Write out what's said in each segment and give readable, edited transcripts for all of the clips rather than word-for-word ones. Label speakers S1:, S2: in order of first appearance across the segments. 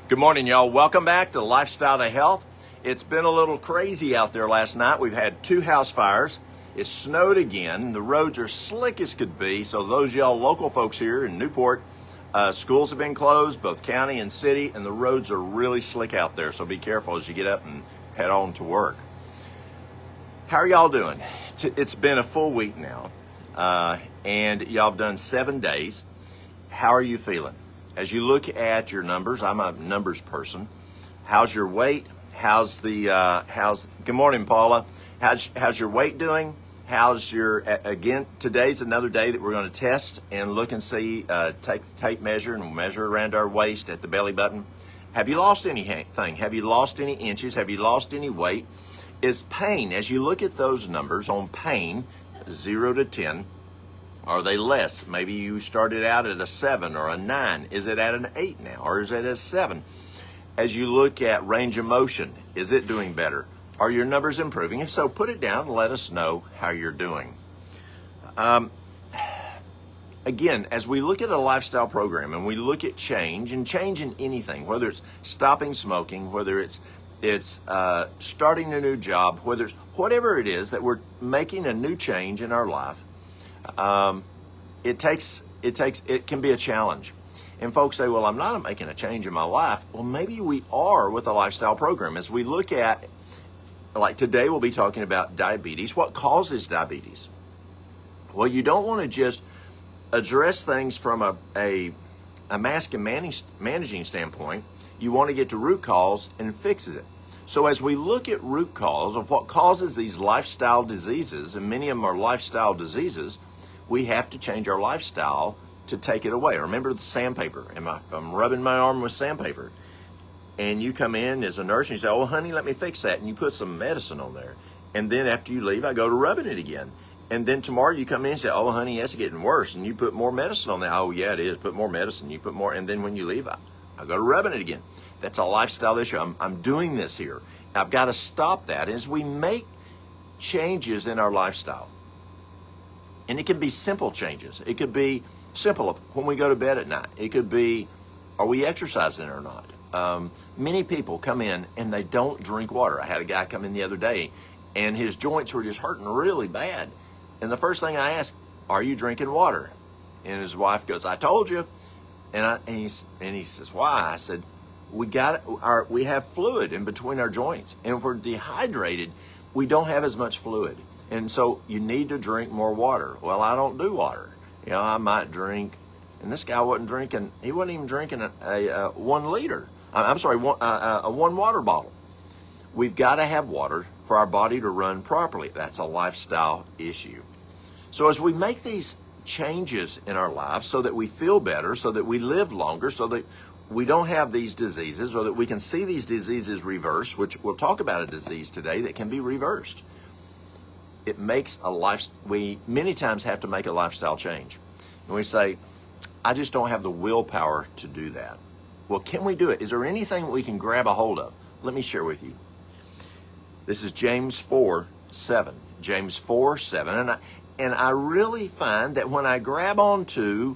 S1: Good morning, y'all. Welcome back to Lifestyle to Health. It's been a little crazy out there last night. We've had 2 house fires. It snowed again. The roads are slick as could be. So those y'all local folks here in Newport, schools have been closed, both county and city, and the roads are really slick out there. So be careful as you get up and head on to work. How are y'all doing? It's been a full week now, and y'all have done 7 days. How are you feeling? As you look at your numbers, I'm a numbers person. How's your weight? Good morning, Paula. How's your weight doing? Again, today's another day that we're going to test and look and see, take the tape measure and we'll measure around our waist at the belly button. Have you lost anything? Have you lost any inches? Have you lost any weight? Is pain, as you look at those numbers on pain, 0 to 10, are they less? Maybe you started out at a 7 or a 9. Is it at an 8 now? Or is it at a 7? As you look at range of motion, is it doing better? Are your numbers improving? If so, put it down and let us know how you're doing. Again, as we look at a lifestyle program and we look at change in anything, whether it's stopping smoking, whether it's starting a new job, whatever it is that we're making a new change in our life, it can be a challenge. And folks say, well, I'm not making a change in my life. Well, maybe we are with a lifestyle program. As we look at, like today, we'll be talking about diabetes. What causes diabetes? Well, you don't want to just address things from a mask and managing standpoint. You want to get to root cause and fix it. So as we look at root cause of what causes these lifestyle diseases, and many of them are lifestyle diseases, we have to change our lifestyle to take it away. Remember the sandpaper. I'm rubbing my arm with sandpaper. And you come in as a nurse and you say, oh, honey, let me fix that. And you put some medicine on there. And then after you leave, I go to rubbing it again. And then tomorrow you come in and say, oh, honey, it's getting worse. And you put more medicine on there. Oh, yeah, it is. Put more medicine. You put more. And then when you leave, I go to rubbing it again. That's a lifestyle issue. I'm doing this here. I've got to stop that as we make changes in our lifestyle. And it can be simple changes. It could be simple of when we go to bed at night. It could be, are we exercising or not? Many people come in and they don't drink water. I had a guy come in the other day and his joints were just hurting really bad. And the first thing I asked, are you drinking water? And his wife goes, I told you. And he says, why? I said, we have fluid in between our joints. And if we're dehydrated, we don't have as much fluid. And so you need to drink more water. Well, I don't do water. I might drink, and this guy wasn't drinking, he wasn't even drinking a 1 liter. I'm sorry, a 1 water bottle. We've got to have water for our body to run properly. That's a lifestyle issue. So as we make these changes in our lives so that we feel better, so that we live longer, so that we don't have these diseases, or that we can see these diseases reversed, which we'll talk about a disease today that can be reversed. It makes we many times have to make a lifestyle change. And we say, I just don't have the willpower to do that. Well, can we do it? Is there anything we can grab a hold of? Let me share with you. This is James 4:7. James 4:7. And I really find that when I grab onto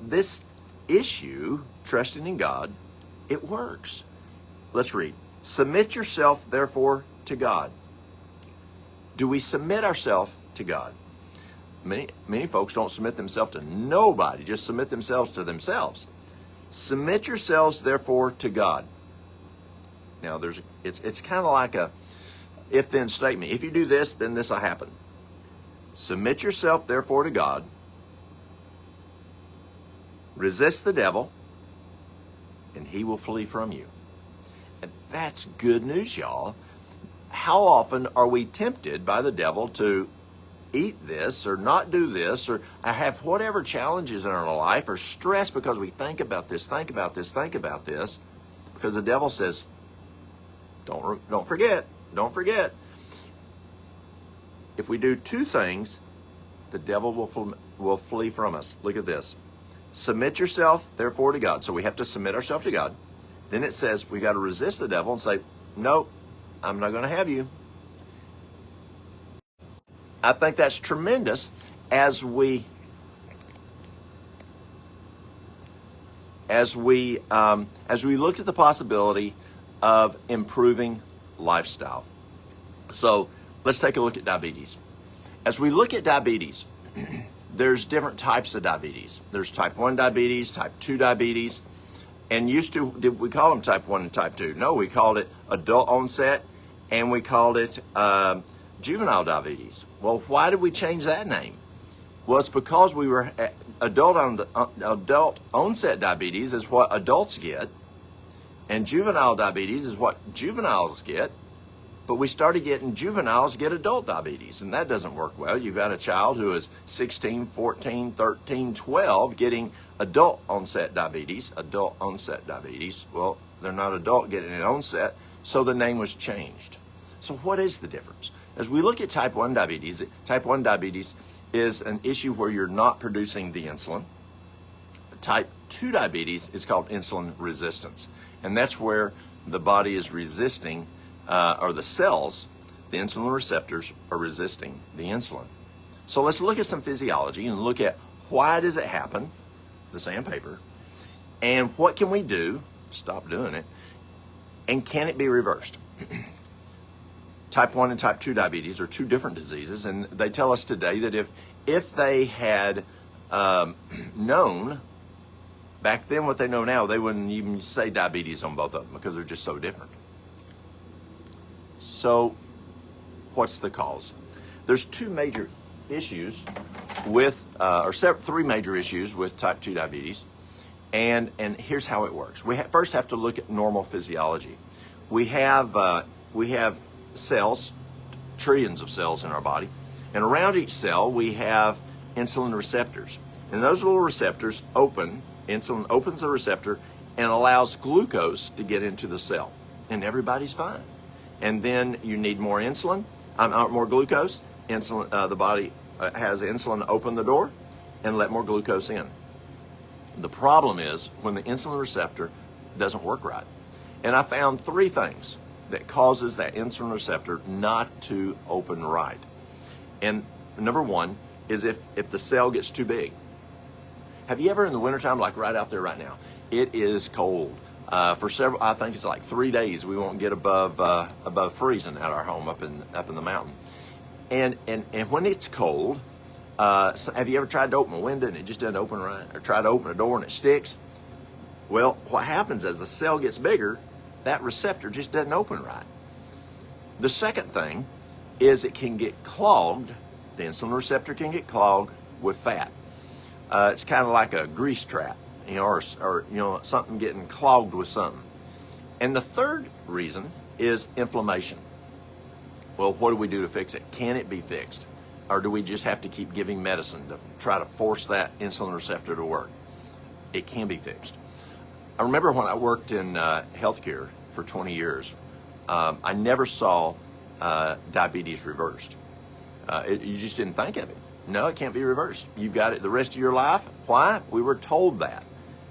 S1: this issue, trusting in God, it works. Let's read. Submit yourself, therefore, to God. Do we submit ourselves to God? Many folks don't submit themselves to nobody, just submit themselves to themselves. Submit yourselves, therefore, to God. Now, it's kind of like a if-then statement. If you do this, then this will happen. Submit yourself, therefore, to God. Resist the devil, and he will flee from you. And that's good news, y'all. How often are we tempted by the devil to eat this or not do this or have whatever challenges in our life or stress because we think about this, because the devil says, don't forget. If we do 2 things, the devil will flee from us. Look at this. Submit yourself, therefore, to God. So we have to submit ourselves to God. Then it says we got to resist the devil and say, nope, I'm not going to have you. I think that's tremendous as we as we looked at the possibility of improving lifestyle. So let's take a look at diabetes. As we look at diabetes, there's different types of diabetes. There's type 1 diabetes, type 2 diabetes, and did we call them type 1 and type 2? No, we called it adult onset, and we called it juvenile diabetes. Well, why did we change that name? Well, it's because we were adult onset diabetes is what adults get, and juvenile diabetes is what juveniles get. But we started getting juveniles get adult diabetes, and that doesn't work well. You've got a child who is 16, 14, 13, 12 getting adult onset diabetes. Well, they're not adult getting an onset, so the name was changed. So what is the difference? As we look at type 1 diabetes is an issue where you're not producing the insulin. Type 2 diabetes is called insulin resistance, and that's where the body is resisting or the cells, the insulin receptors, are resisting the insulin. So let's look at some physiology and look at why does it happen, the sandpaper, and what can we do to stop doing it, and can it be reversed? Type 1 and type 2 diabetes are two different diseases, and they tell us today that if they had known back then what they know now, they wouldn't even say diabetes on both of them because they're just so different. So what's the cause? There's two major issues with, three major issues with type 2 diabetes, and here's how it works. We first have to look at normal physiology. We have cells, trillions of cells in our body, and around each cell we have insulin receptors. And those little receptors insulin opens the receptor and allows glucose to get into the cell, and everybody's fine. And then you need more insulin, more glucose. The body has insulin open the door and let more glucose in. The problem is when the insulin receptor doesn't work right. And I found three things that causes that insulin receptor not to open right. And number one is if the cell gets too big. Have you ever in the wintertime, like right out there right now, it is cold. For several, I think it's like 3 days, we won't get above freezing at our home up in the mountain. And when it's cold, have you ever tried to open a window and it just doesn't open right? Or tried to open a door and it sticks? Well, what happens as the cell gets bigger, that receptor just doesn't open right. The second thing is it can get clogged. The insulin receptor can get clogged with fat. It's kind of like a grease trap, or something getting clogged with something. And the third reason is inflammation. Well, what do we do to fix it? Can it be fixed? Or do we just have to keep giving medicine to try to force that insulin receptor to work? It can be fixed. I remember when I worked in healthcare for 20 years, I never saw diabetes reversed. You just didn't think of it. No, it can't be reversed. You've got it the rest of your life. Why? We were told that.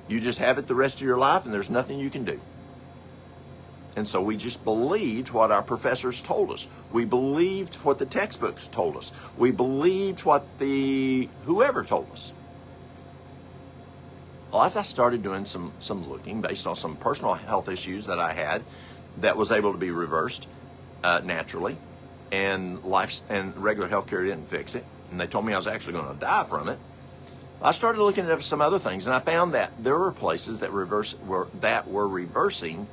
S1: You just have it the rest of your life and there's nothing you can do. And so we just believed what our professors told us. We believed what the textbooks told us. We believed what whoever told us. Well, as I started doing some looking based on some personal health issues that I had that was able to be reversed naturally, and regular health care didn't fix it, and they told me I was actually going to die from it, I started looking at some other things, and I found that there were places that were reversing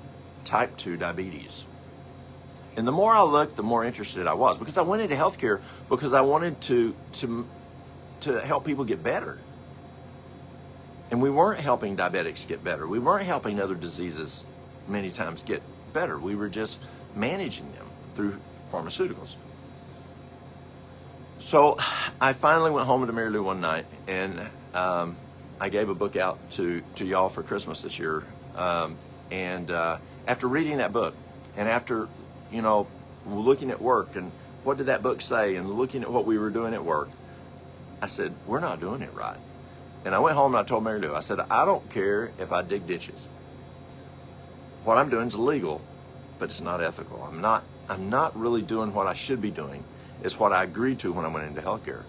S1: type 2 diabetes. And the more I looked, the more interested I was, because I went into healthcare because I wanted to help people get better. And we weren't helping diabetics get better. We weren't helping other diseases many times get better. We were just managing them through pharmaceuticals. So I finally went home to Mary Lou one night, and I gave a book out to y'all for Christmas this year. After reading that book, and after looking at work and what did that book say, and looking at what we were doing at work, I said, we're not doing it right. And I went home and I told Mary Lou, I said, I don't care if I dig ditches. What I'm doing is illegal, but it's not ethical. I'm not really doing what I should be doing. It's what I agreed to when I went into healthcare.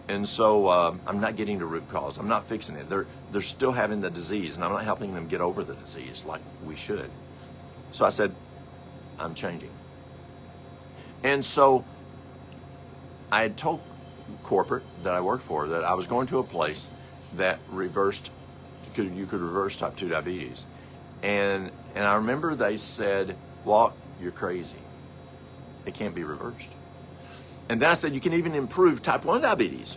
S1: And so I'm not getting to root cause. I'm not fixing it. They're still having the disease, and I'm not helping them get over the disease like we should. So I said, I'm changing. And so I had told corporate that I worked for that I was going to a place that you could reverse type 2 diabetes. And I remember they said, Walt, you're crazy. It can't be reversed. And then I said, you can even improve type 1 diabetes.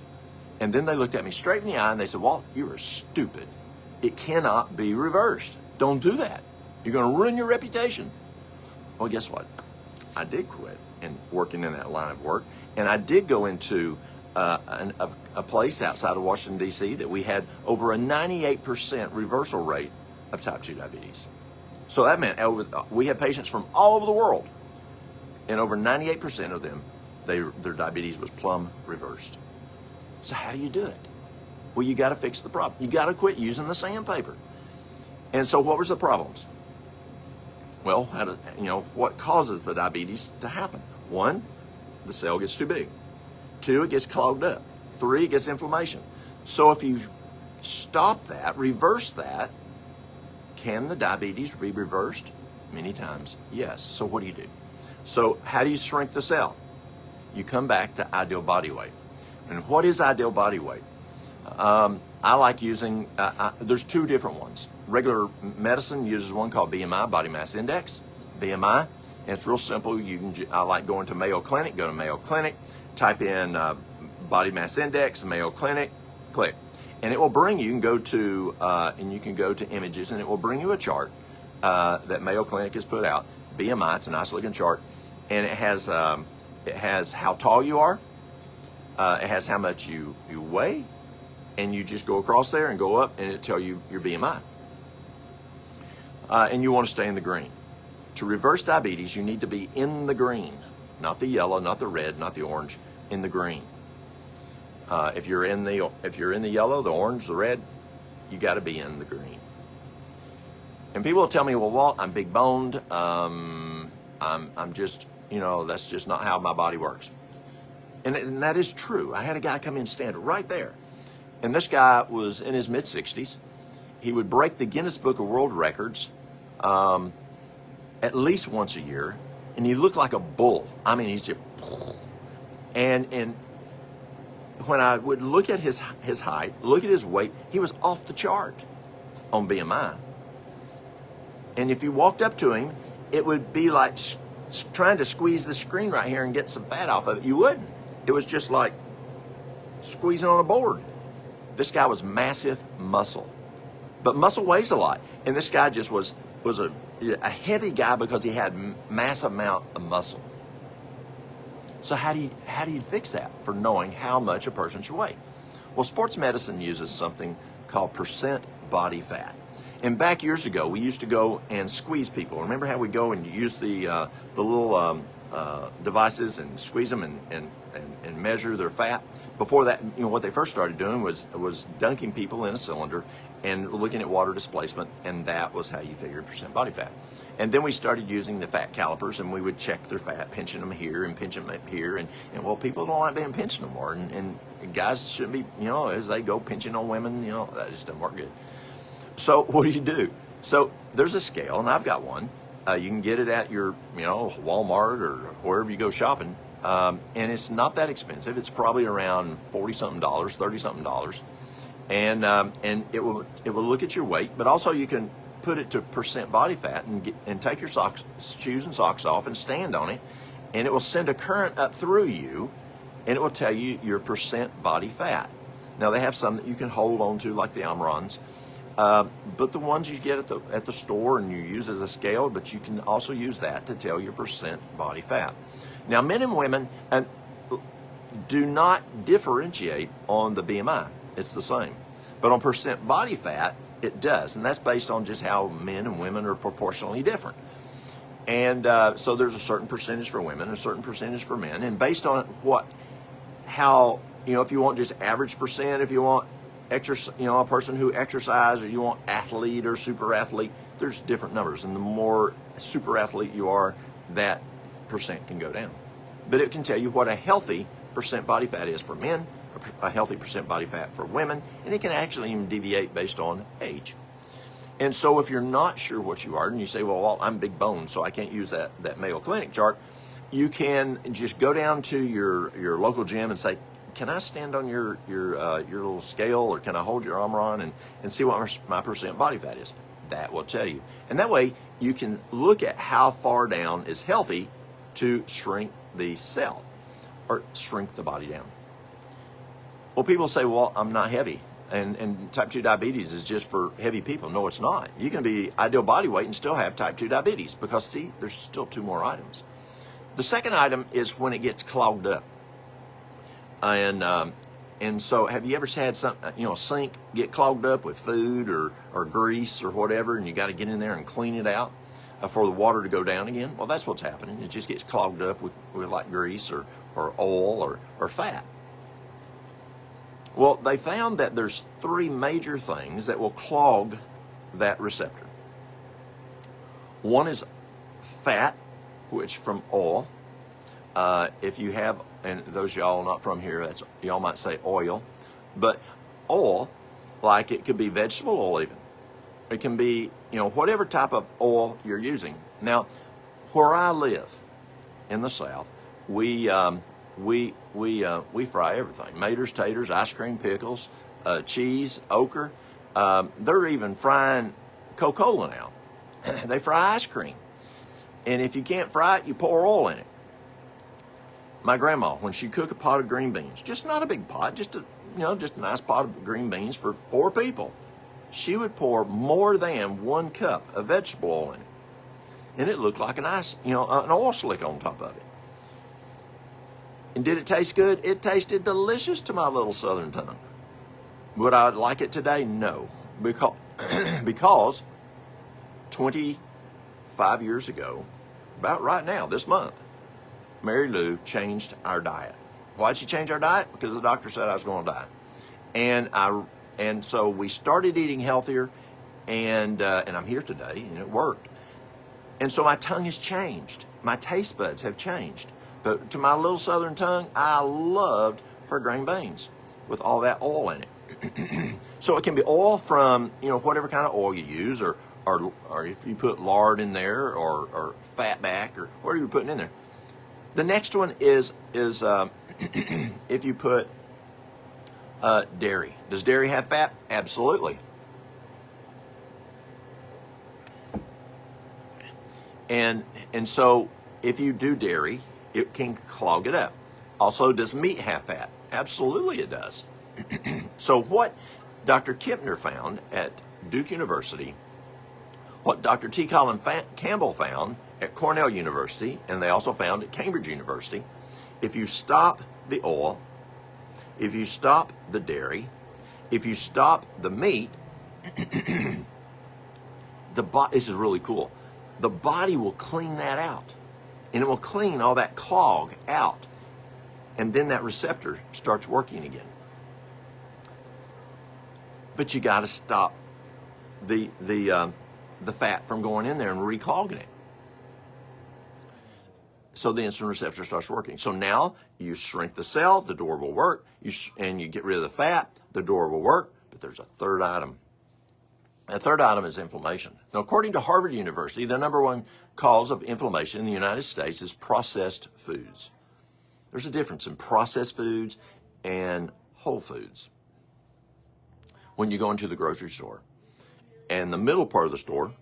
S1: And then they looked at me straight in the eye and they said, Walt, you are stupid. It cannot be reversed. Don't do that. You're going to ruin your reputation. Well, guess what? I did quit and working in that line of work. And I did go into a place outside of Washington, D.C. that we had over a 98% reversal rate of type 2 diabetes. So that meant we had patients from all over the world, and over 98% of them, their diabetes was plumb reversed. So how do you do it? Well, you got to fix the problem. You got to quit using the sandpaper. And so what was the problems? Well, what causes the diabetes to happen? 1, the cell gets too big. 2, it gets clogged up. 3, it gets inflammation. So if you stop that, reverse that, can the diabetes be reversed? Many times, yes. So what do you do? So how do you shrink the cell? You come back to ideal body weight. And what is ideal body weight? I like using, there's 2 different ones. Regular medicine uses one called BMI, Body Mass Index. BMI, and it's real simple. I like going to Mayo Clinic, go to Mayo Clinic, type in Body Mass Index, Mayo Clinic, click. And it will bring you, you can go to images, and it will bring you a chart that Mayo Clinic has put out. BMI, it's a nice looking chart, and it has how tall you are, it has how much you weigh, and you just go across there and go up, and it tell you your BMI. And you want to stay in the green. To reverse diabetes, you need to be in the green, not the yellow, not the red, not the orange, in the green. If you're in the yellow, the orange, the red, you got to be in the green. And people will tell me, well, Walt, I'm big boned. I'm just, that's just not how my body works. And that is true. I had a guy come in and stand right there. And this guy was in his mid-60s. He would break the Guinness Book of World Records at least once a year. And he looked like a bull. I mean, he's just... And when I would look at his height, look at his weight, he was off the chart on BMI. And if you walked up to him, it would be like trying to squeeze the screen right here and get some fat off of it. You wouldn't. It was just like squeezing on a board. This guy was massive muscle. But muscle weighs a lot. And this guy just was a heavy guy because he had massive amount of muscle. So how do you fix that for knowing how much a person should weigh? Well, sports medicine uses something called percent body fat. And back years ago, we used to go and squeeze people. Remember how we go and use the little devices and squeeze them and measure their fat? Before that, what they first started doing was dunking people in a cylinder and looking at water displacement, and that was how you figured percent body fat. And then we started using the fat calipers, and we would check their fat, pinching them here and pinching them here. And well, people don't like being pinched no more. And guys shouldn't be, as they go pinching on women, that just doesn't work good. So what do? So there's a scale, and I've got one. You can get it at your, Walmart or wherever you go shopping. And it's not that expensive. It's probably around $40-something, $30-something. And it will look at your weight, but also you can put it to percent body fat and take your shoes and socks off and stand on it, and it will send a current up through you, and it will tell you your percent body fat. Now they have some that you can hold on to, like the Omrons, but the ones you get at the store and you use as a scale, but you can also use that to tell your percent body fat. Now men and women do not differentiate on the BMI. It's the same. But on percent body fat, it does. And that's based on just how men and women are proportionally different. And so there's a certain percentage for women and a certain percentage for men. And based on if you want just average percent, if you want a person who exercises, or you want athlete or super athlete, there's different numbers. And the more super athlete you are, that percent can go down. But it can tell you what a healthy percent body fat is for men, a healthy percent body fat for women, and it can actually even deviate based on age. And so if you're not sure what you are, and you say, well, I'm big bone, so I can't use that Mayo Clinic chart, you can just go down to your local gym and say, can I stand on your little scale, or can I hold your arm on and see what my percent body fat is? That will tell you. And that way you can look at how far down is healthy to shrink the cell or shrink the body down. Well, people say, well, I'm not heavy. And type 2 diabetes is just for heavy people. No, it's not. You can be ideal body weight and still have type 2 diabetes because, see, there's still 2 more items. The second item is when it gets clogged up. And so have you ever had a sink get clogged up with food or grease or whatever, and you got to get in there and clean it out for the water to go down again? Well, that's what's happening. It just gets clogged up with like grease or oil or fat. Well, they found that there's 3 major things that will clog that receptor. One is fat, which from oil. If you have, and those of y'all not from here, y'all might say oil, but oil, like it could be vegetable oil even. It can be, whatever type of oil you're using. Now, where I live in the South, we fry everything: maters, taters, ice cream, pickles, cheese, okra. They're even frying Coca-Cola now. They fry ice cream, and if you can't fry it, you pour oil in it. My grandma, when she cooked a pot of green beans, just not a big pot, just a nice pot of green beans for 4 people, she would pour more than 1 cup of vegetable oil in it, and it looked like an oil slick on top of it. And did it taste good? It tasted delicious to my little southern tongue. Would I like it today? No, because 25 years ago, about right now, this month, Mary Lou changed our diet. Why'd she change our diet? Because the doctor said I was going to die. And so we started eating healthier, and I'm here today, and it worked. And so my tongue has changed. My taste buds have changed. But to my little southern tongue, I loved her green beans with all that oil in it. So it can be oil from, whatever kind of oil you use, or if you put lard in there, or fat back, or whatever you're putting in there. The next one is if you put dairy. Does dairy have fat? Absolutely. And so if you do dairy, it can clog it up. Also, does meat have fat? Absolutely it does. So what Dr. Kipner found at Duke University, what Dr. T. Colin Campbell found at Cornell University, and they also found at Cambridge University, if you stop the oil, if you stop the dairy, if you stop the meat, this is really cool. The body will clean that out, and it will clean all that clog out, and then that receptor starts working again. But you got to stop the fat from going in there and reclogging it. So the insulin receptor starts working. So now you shrink the cell, the door will work, and you get rid of the fat, the door will work. But there's a third item. The third item is inflammation. Now, according to Harvard University, the number 1 cause of inflammation in the United States is processed foods. There's a difference in processed foods and whole foods. When you go into the grocery store, and the middle part of the store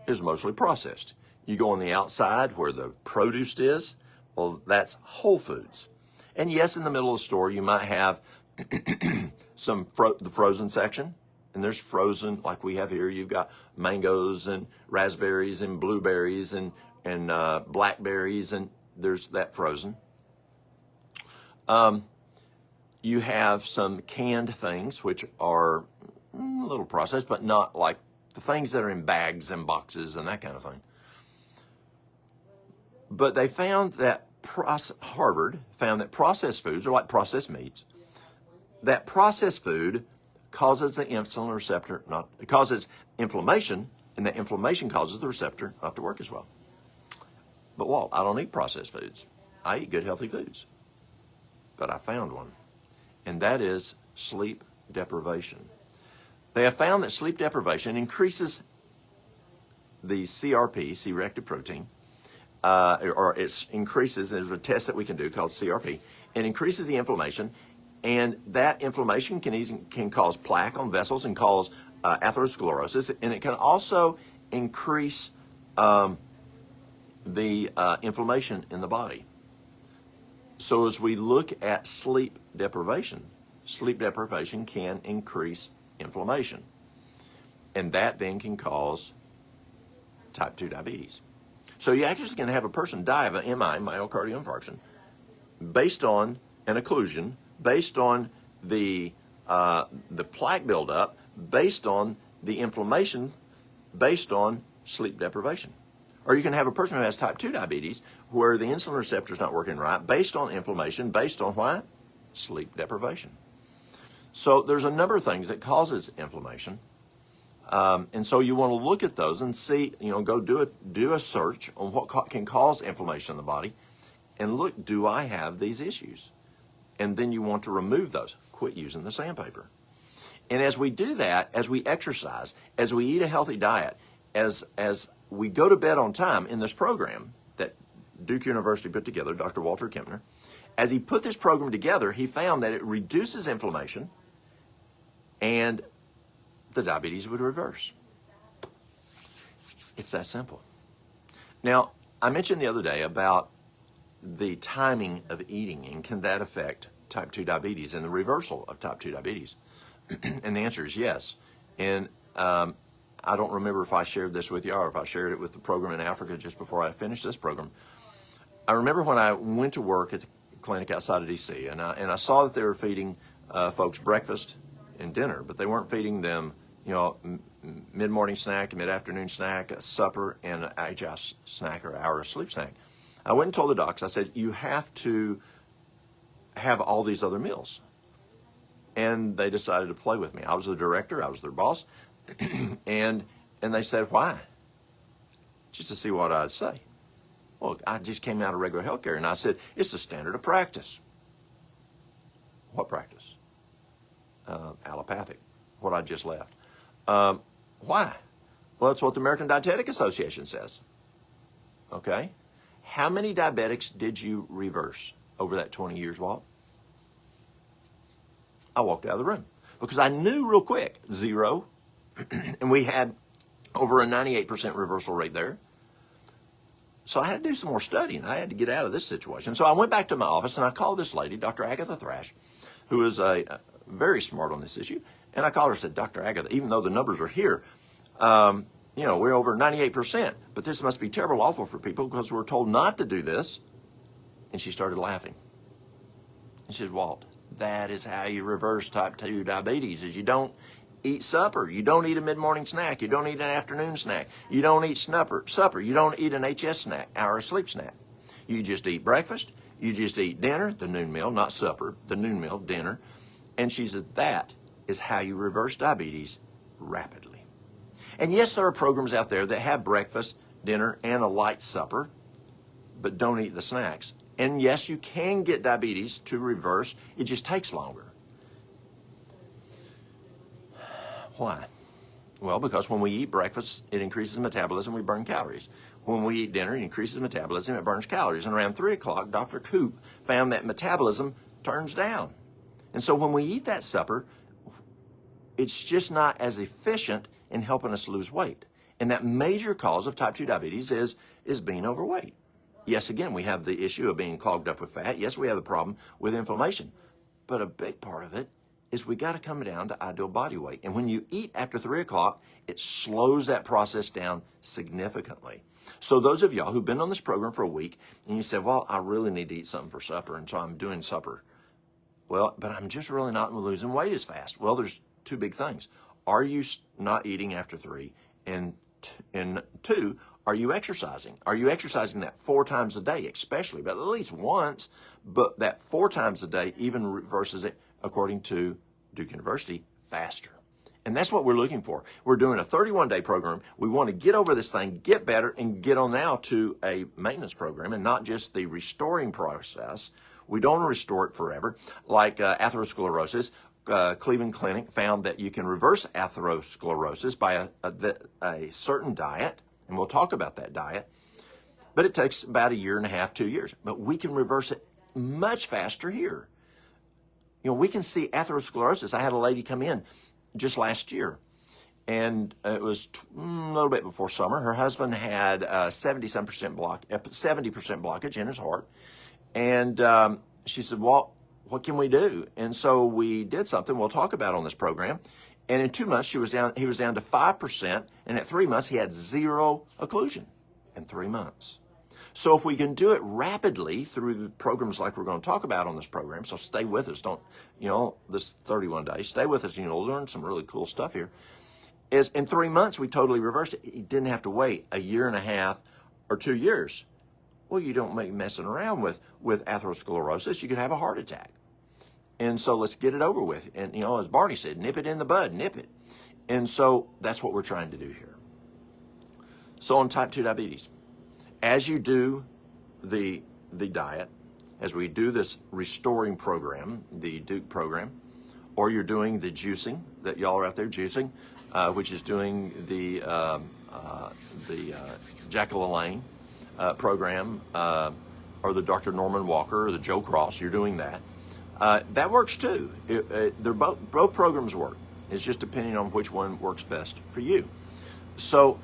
S1: is mostly processed. You go on the outside where the produce is, well, that's whole foods. And yes, in the middle of the store, you might have the frozen section. And there's frozen, like we have here. You've got mangoes and raspberries and blueberries and blackberries, and there's that frozen. You have some canned things, which are a little processed, but not like the things that are in bags and boxes and that kind of thing. But they found that Harvard found that processed foods are like processed meats. That processed food causes the insulin receptor it causes inflammation, and that inflammation causes the receptor not to work as well. But I don't eat processed foods. I eat good, healthy foods. But I found one. and that is sleep deprivation. They have found that sleep deprivation increases the CRP, C-reactive protein, or it increases, there's a test that we can do called CRP, and increases the inflammation, and that inflammation can cause plaque on vessels and cause atherosclerosis, and it can also increase the inflammation in the body. So as we look at sleep deprivation can increase inflammation, and that then can cause type 2 diabetes. So you're actually going to have a person die of an MI, myocardial infarction, based on an occlusion, based on the plaque buildup, based on the inflammation, based on sleep deprivation. Or you can have a person who has type 2 diabetes where the insulin receptor is not working right, based on inflammation, based on what? Sleep deprivation. So there's a number of things that causes inflammation. And so you want to look at those and see, go do a search on what can cause inflammation in the body, and look, do I have these issues? And then you want to remove those. Quit using the sandpaper. And as we do that, as we exercise, as we eat a healthy diet, as we go to bed on time in this program that Duke University put together, Dr. Walter Kempner, as he put this program together, he found that it reduces inflammation and the diabetes would reverse. It's that simple. Now, I mentioned the other day about the timing of eating and can that affect type 2 diabetes and the reversal of type 2 diabetes? And the answer is yes. And I don't remember if I shared this with you or if I shared it with the program in Africa just before I finished this program. I remember when I went to work at the clinic outside of D.C. and I saw that they were feeding folks breakfast and dinner, but they weren't feeding them, mid-morning snack, a mid-afternoon snack, a supper, and an HI snack or hour of sleep snack. I went and told the docs, I said, you have to have all these other meals. And they decided to play with me. I was the director, I was their boss, and they said, why? Just to see what I'd say. Well, I just came out of regular healthcare, and I said, it's the standard of practice. What practice? Allopathic, what I just left. Why? Well, that's what the American Dietetic Association says. Okay? How many diabetics did you reverse over that 20 years, Walt? I walked out of the room because I knew real quick, 0. And we had over a 98% reversal rate there. So I had to do some more studying. I had to get out of this situation. So I went back to my office and I called this lady, Dr. Agatha Thrash, who is very smart on this issue. And I called her and said, Dr. Agatha, even though the numbers are here, we're over 98%, but this must be terrible awful for people because we're told not to do this. And she started laughing. And she said, Walt, that is how you reverse type 2 diabetes, is you don't eat supper. You don't eat a mid-morning snack. You don't eat an afternoon snack. You don't eat supper. You don't eat an HS snack, hour of sleep snack. You just eat breakfast. You just eat dinner, the noon meal, not supper, the noon meal, dinner. And she said, that is how you reverse diabetes rapidly. And yes, there are programs out there that have breakfast, dinner, and a light supper, but don't eat the snacks. And yes, you can get diabetes to reverse. It just takes longer. Why? Well, because when we eat breakfast, it increases metabolism, we burn calories. When we eat dinner, it increases metabolism, it burns calories. And around 3 o'clock, Dr. Koop found that metabolism turns down. And so when we eat that supper, it's just not as efficient in helping us lose weight. And that major cause of type 2 diabetes is being overweight. Yes, again, we have the issue of being clogged up with fat. Yes, we have the problem with inflammation. But a big part of it is we got to come down to ideal body weight. And when you eat after 3 o'clock, it slows that process down significantly. So those of y'all who've been on this program for a week and you said, well, I really need to eat something for supper, and so I'm doing supper. Well, but I'm just really not losing weight as fast. Well, there's 2 big things. Are you not eating after 3? And 2, are you exercising? Are you exercising that 4 times a day, especially, but at least once, but that 4 times a day even reverses it, according to Duke University, faster. And that's what we're looking for. We're doing a 31-day program. We want to get over this thing, get better, and get on now to a maintenance program and not just the restoring process. We don't want to restore it forever. Like atherosclerosis, Cleveland Clinic found that you can reverse atherosclerosis by a certain diet, and we'll talk about that diet, but it takes about 1.5 years, 2 years. But we can reverse it much faster here. You know, we can see atherosclerosis. I had a lady come in just last year, and it was a little bit before summer. Her husband had 70% blockage in his heart, and she said, "Well, what can we do?" And so we did something we'll talk about on this program. And in 2 months, he was down to 5%, and at 3 months, he had 0 occlusion in 3 months. So if we can do it rapidly through programs like we're going to talk about on this program, so stay with us. Don't, this 31 days, stay with us and you'll learn some really cool stuff here. Is in 3 months, we totally reversed it. He didn't have to wait 1.5 years or 2 years. Well, you don't make messing around with atherosclerosis. You could have a heart attack. And so let's get it over with. And, as Barney said, nip it in the bud, nip it. And so that's what we're trying to do here. So on type 2 diabetes, as you do the diet, as we do this restoring program, the Duke program, or you're doing the juicing that y'all are out there juicing, which is doing the Jack LaLanne program, or the Dr. Norman Walker or the Joe Cross, you're doing that. That works too. They're both programs work. It's just depending on which one works best for you. So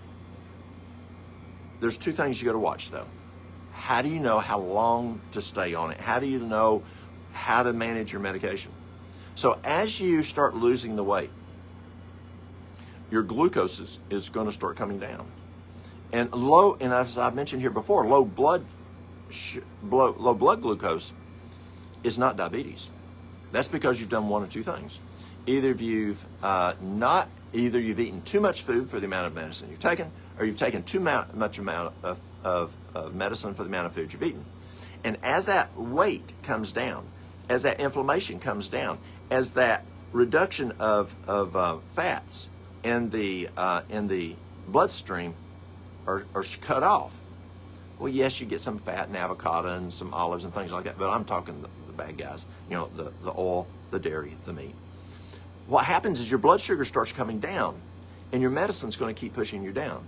S1: there's 2 things you got to watch though. How do you know how long to stay on it? How do you know how to manage your medication? So as you start losing the weight, your glucose is going to start coming down. And as I mentioned here before, low blood glucose is not diabetes. That's because you've done one of 2 things. Either you've eaten too much food for the amount of medicine you've taken, or you've taken too much amount of medicine for the amount of food you've eaten. And as that weight comes down, as that inflammation comes down, as that reduction of fats in the bloodstream are cut off, well, yes, you get some fat and avocado and some olives and things like that, but I'm talking the bad guys, the oil, the dairy, the meat. What happens is your blood sugar starts coming down, and your medicine's going to keep pushing you down.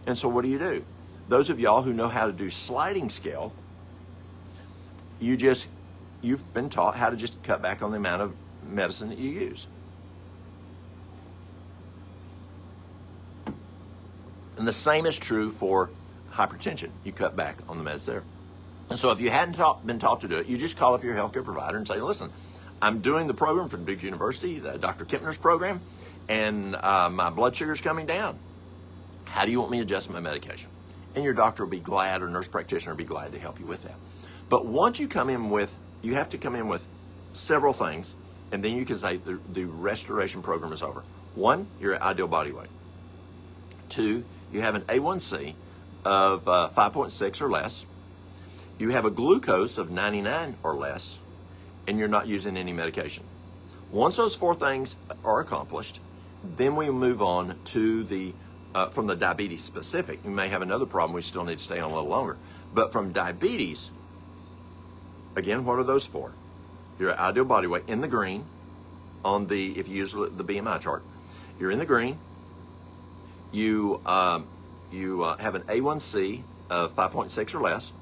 S1: And so what do? Those of y'all who know how to do sliding scale, you've been taught how to just cut back on the amount of medicine that you use. And the same is true for hypertension. You cut back on the meds there. And so if you hadn't been taught to do it, you just call up your healthcare provider and say, listen, I'm doing the program from Duke University, the Dr. Kempner's program, and my blood sugar's coming down. How do you want me to adjust my medication? And your doctor will be glad, or nurse practitioner will be glad to help you with that. But once you have to come in with several things, and then you can say the restoration program is over. 1, your ideal body weight. 2, you have an A1C of 5.6 or less. You have a glucose of 99 or less, and you're not using any medication. Once those 4 things are accomplished, then we move on to from the diabetes specific. You may have another problem we still need to stay on a little longer. But from diabetes, again, what are those for? Your ideal body weight in the green if you use the BMI chart, you're in the green. You have an A1C of 5.6 or less.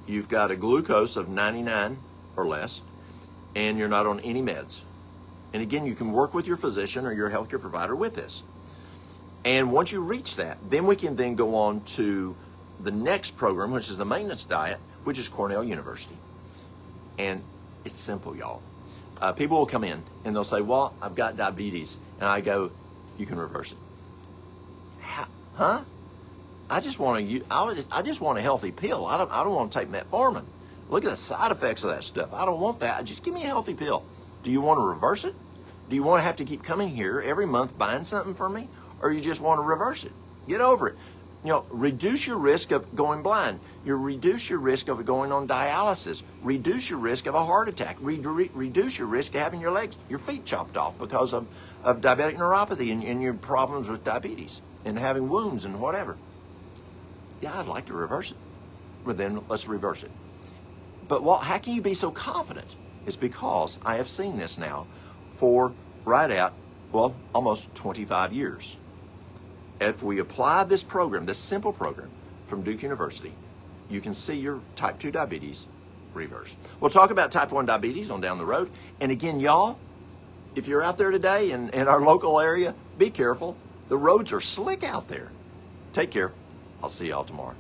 S1: You've got a glucose of 99 or less, and you're not on any meds. And again, you can work with your physician or your healthcare provider with this. And once you reach that, then we can then go on to the next program, which is the maintenance diet, which is Cornell University. And it's simple, y'all. People will come in and they'll say, well, I've got diabetes. And I go, you can reverse it. Huh? I just want a healthy pill. I don't want to take metformin. Look at the side effects of that stuff. I don't want that. Just give me a healthy pill. Do you want to reverse it? Do you want to have to keep coming here every month buying something for me? Or you just want to reverse it? Get over it. Reduce your risk of going blind. Reduce your risk of going on dialysis. Reduce your risk of a heart attack. Reduce your risk of having your feet chopped off because of diabetic neuropathy and your problems with diabetes and having wounds and whatever. Yeah, I'd like to reverse it. But then let's reverse it. But Walt, how can you be so confident? It's because I have seen this now for right at, well, almost 25 years. If we apply this program, this simple program from Duke University, you can see your type 2 diabetes reverse. We'll talk about type 1 diabetes on down the road. And again, y'all, if you're out there today in our local area, be careful. The roads are slick out there. Take care. I'll see y'all tomorrow.